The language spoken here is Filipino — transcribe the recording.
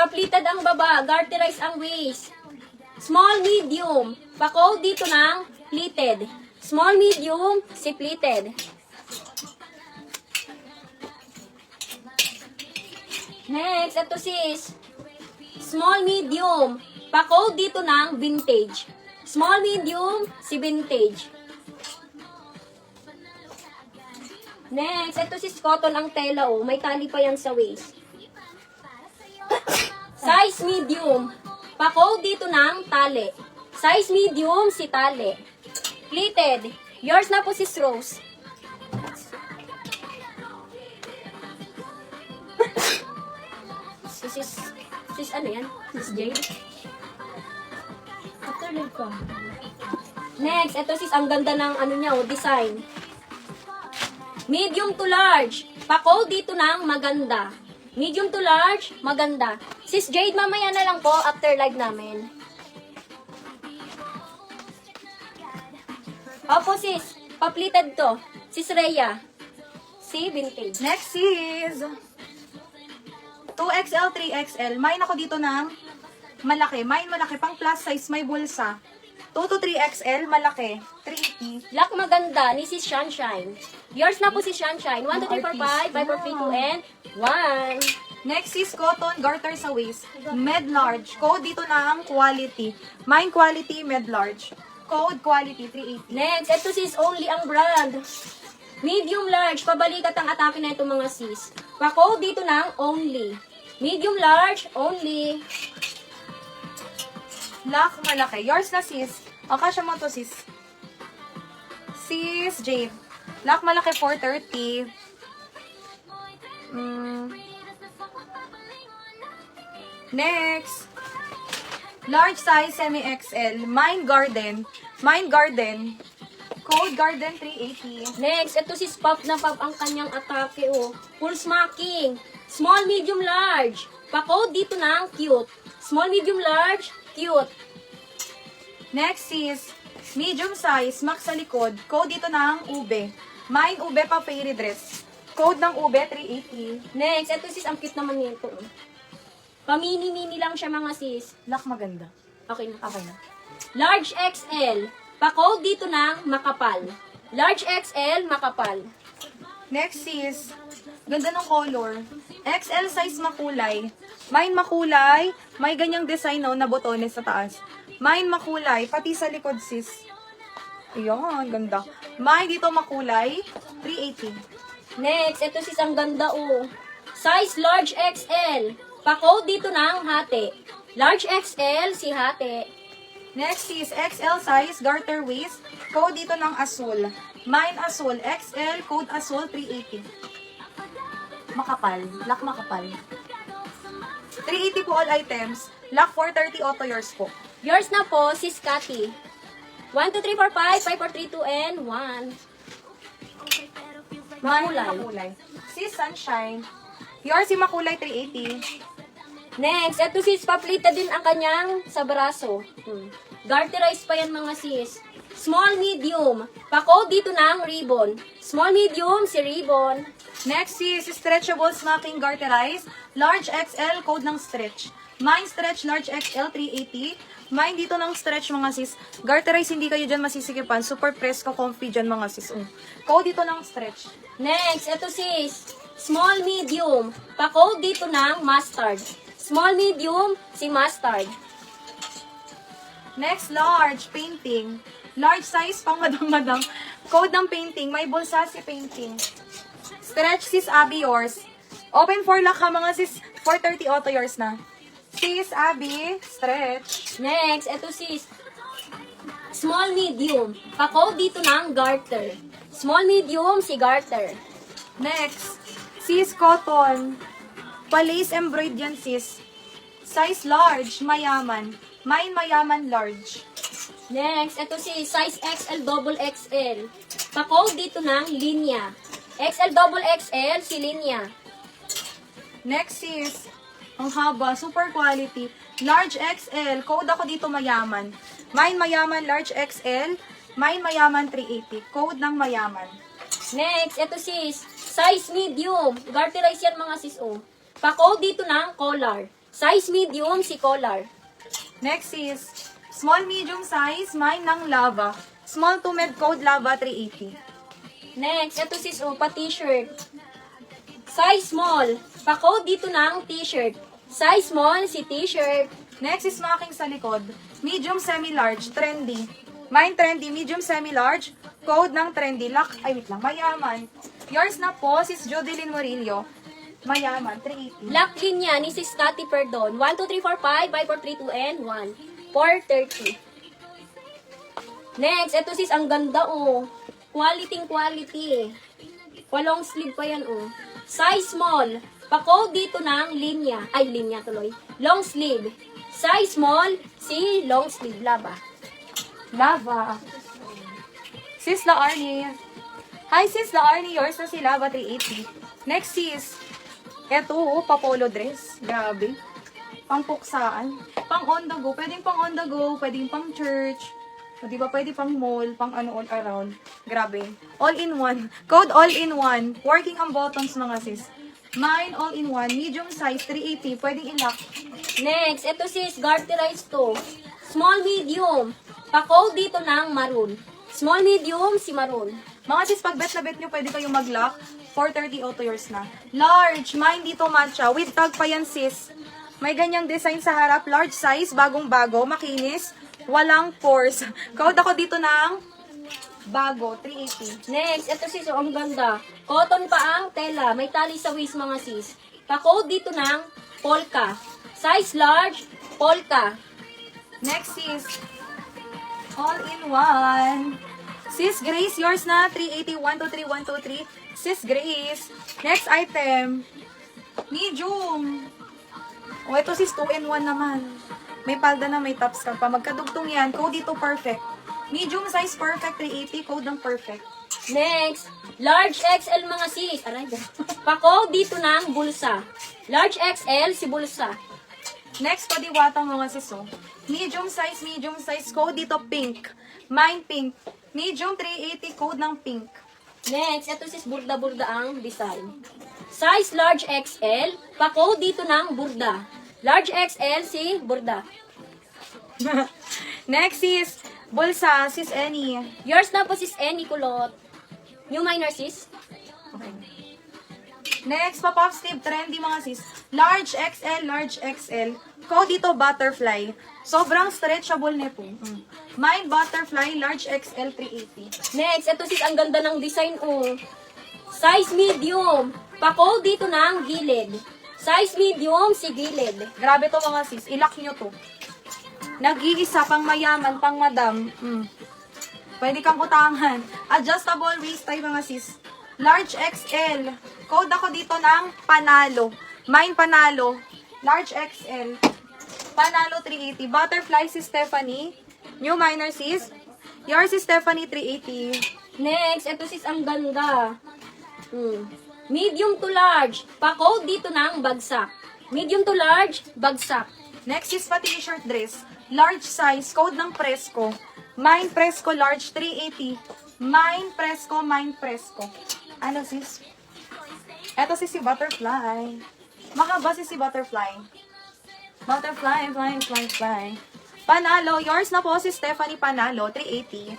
pa-pleated ang baba, garterize ang waist. Small, medium. Pa-code dito ng pleated. Small, medium, si pleated. Next, ito sis. Small, medium. Pa-code dito ng vintage. Small, medium, si vintage. Next, ito sis cotton ang tela oh. May tali pa yan sa waist. Size medium. Pa-code dito ng tali. Size medium, si tali. Pleated. Yours na po sis Rose. Sis ano yan? Sis Jade? After live ka. Next, ito sis, ang ganda ng ano niya, oh, design. Medium to large. Pa-code dito ng maganda. Medium to large, maganda. Sis Jade, mamaya na lang po after live namin. Opo sis, pa-pleated to. Sis Rhea. Si vintage. Next is 2XL, 3XL. Mine ako dito ng malaki. Mine malaki, pang plus size, may bulsa. 2 to 3XL, malaki. 380. Lock maganda ni Sis Sunshine. Yours na po si Sunshine. 1, 2, 3, 4, 5, 5, 4, 3, 2, and 1. Next is cotton, garter sa waist. Med large. Code dito ng quality. Mine quality, med large. Code quality, 380. Next, ito sis, only ang brand. Medium large, pabalikat ang atake na ito mga sis. Pa-code dito ng only. Medium large, only. Lock malaki. Yours na sis. O, kasya mo to sis. Sis Jade. Lock malaki, 430. Next. Large size, semi-XL. Mine garden. Mine garden. Code garden, 380. Next, ito sis, pop na pop ang kanyang atake, oh. Full smacking. Small, medium, large. Pa-code dito ng cute. Small, medium, large, cute. Next is medium size, max sa likod. Code dito ng ube. Mine ube pa fairy dress. Code ng ube, 380. Next, ito sis, ang cute naman nito. Oh. Pamini-mini lang siya mga sis. Lock maganda. Okay na. Okay na. Large XL. Pa-code dito ng makapal. Large XL, makapal. Next is, ganda ng color. XL size makulay. Mine makulay. May ganyang design no, na botones sa taas. Mine makulay. Pati sa likod sis. Ayan, ganda. Mine dito makulay. 380. Next, ito sis, ang ganda oh. Size large XL. Pa-code dito ng hati. Large XL, si hati. Next is XL size, garter waist. Code dito ng asul. Mine asul. XL, code asul, 380. Makapal. Lock makapal. 380 po all items. Lock 430 auto yours po. Yours na po, sis Cathy. 1, 2, 3, 4, 5, 5, 4, 3, 2, and 1. Makulay. Makulay. Sis Sunshine. Yours si makulay, 380. Next, ito sis, paplita din ang kanyang sa braso. Garterize pa yan mga sis. Small, medium. Pa-code dito ng ribbon. Small, medium, si ribbon. Next is stretchable smacking garterize. Large XL, code ng stretch. Mine stretch, large XL, 380. Mine dito ng stretch mga sis. Garterize, hindi kayo dyan masisikipan. Super press ko, comfy dyan mga sis. Code dito ng stretch. Next, ito sis, small, medium. Pa-code dito ng mustard. Small, medium, si mustard. Next, large painting. Large size, pang madang-madang. Code ng painting, may bulsa si painting. Stretch sis Abby yours. Open for lock ha mga sis. 430 auto yours na. Sis Abby, stretch. Next, ito sis, small, medium. Pa-code dito ng garter. Small, medium, si garter. Next, sis cotton. Palace embroidered yan sis. Size large, mayaman. Mine mayaman large. Next, ito si size XL, double XL. Pa-code dito ng linya. XL, double XL, si linya. Next is, ang haba, super quality. Large XL, code ako dito mayaman. Mine mayaman, large XL. Mine mayaman, 380. Code ng mayaman. Next, ito sis, size medium. Garterize yan mga sis, oh. Pa-code dito ng collar. Size medium si Collar. Next is small medium size, mine ng Lava. Small to med code Lava 380. Next, ito sis, pa-t-shirt. Size small. Pa-code dito ng t-shirt. Size small si t-shirt. Next is making sa likod. Medium semi-large, trendy. Mine trendy, medium semi-large. Code ng trendy. Ay, wait lang. Mayaman. Yours na po, sis Jodeline Murillo. Mayaman, 380. Black linya ni sis Cathy Perdon. 1, 2, 3, 4, 5, 5, 4, 3, 2, and 1. 430. Next, ito sis, ang ganda oh. Quality. Walong sleeve pa yan oh. Size small. Pa-code dito ng linya. Ay, linya tuloy. Long sleeve. Size small, si long sleeve. Lava. Lava. Sis La Arnie. Hi, sis La Arnie. Yours na si Lava 380. Next sis. Eto, pa-polo dress. Grabe. Pang-puksaan. Pang on the go. Pwedeng pang on the go. Pwedeng pang church. O, di ba? Pwede pang mall. Pang ano all around. Grabe. All in one. Code all in one. Working ang buttons mga sis. Mine all in one. Medium size 380. Pwedeng i-lock. Next, ito sis, garterize to. Small, medium. Pa-code dito ng maroon. Small, medium, si maroon. Mga sis, pag bet na bet nyo, pwede kayong mag-lock. 430 auto yours na. Large. Mine dito matcha. With tag pa yan sis. May ganyang design sa harap. Large size. Bagong-bago. Makinis. Walang pores. Code ako dito ng bago. 380. Next, ito sis, oh, ang ganda. Cotton pa ang tela. May tali sa waist mga sis. Pa-code dito ng polka. Size large, polka. Next is all in one. Sis Grace, yours na. 380. 123, 123. Sis Grace. Next item. Medium. O, ito sis, 2 in 1 naman. May palda na, may tops ka pa. Magkadugtong yan. Code dito, perfect. Medium size, perfect. 380. Code ng perfect. Next, large XL mga sis. Aray, pa-code dito ng bulsa. Large XL si bulsa. Next, padiwatang mga sis, oh. Medium size. Code dito, pink. Mine, pink. Medium, 380. Code ng pink. Next, ito sis, burda-burda ang design. Size large XL, pa-code dito ng burda. Large XL si burda. Next is bulsa, sis Annie. Yours na po sis Annie Kulot. New minor sis. Okay. Next, pop-up sleeve, trendy mga sis. Large XL. Code dito, butterfly. Sobrang stretchable nito. Mine, butterfly, large XL, 380. Next, ito sis, ang ganda ng design oh. Size medium, pa-code dito ng gilid. Size medium si gilid. Grabe to mga sis, ilock nyo to. Nag-iisa, pang mayaman, pang madam. Pwede kang utangan. Adjustable waist tie mga sis. Large XL. Code ako dito ng panalo. Mine panalo. Large XL. Panalo 380. Butterfly si Stephanie. New minor sis. Yours is Stephanie 380. Next, ito sis, ang ganda. Medium to large, pa-code dito ng bagsak. Medium to large, bagsak. Next is pa t-shirt dress. Large size. Code ng Presco. Mine Presco large 380. Mine Presco. Ano sis? Eto si Butterfly. Mahaba si Butterfly. Butterfly, fly. Panalo. Yours na po si Stephanie Panalo, 380.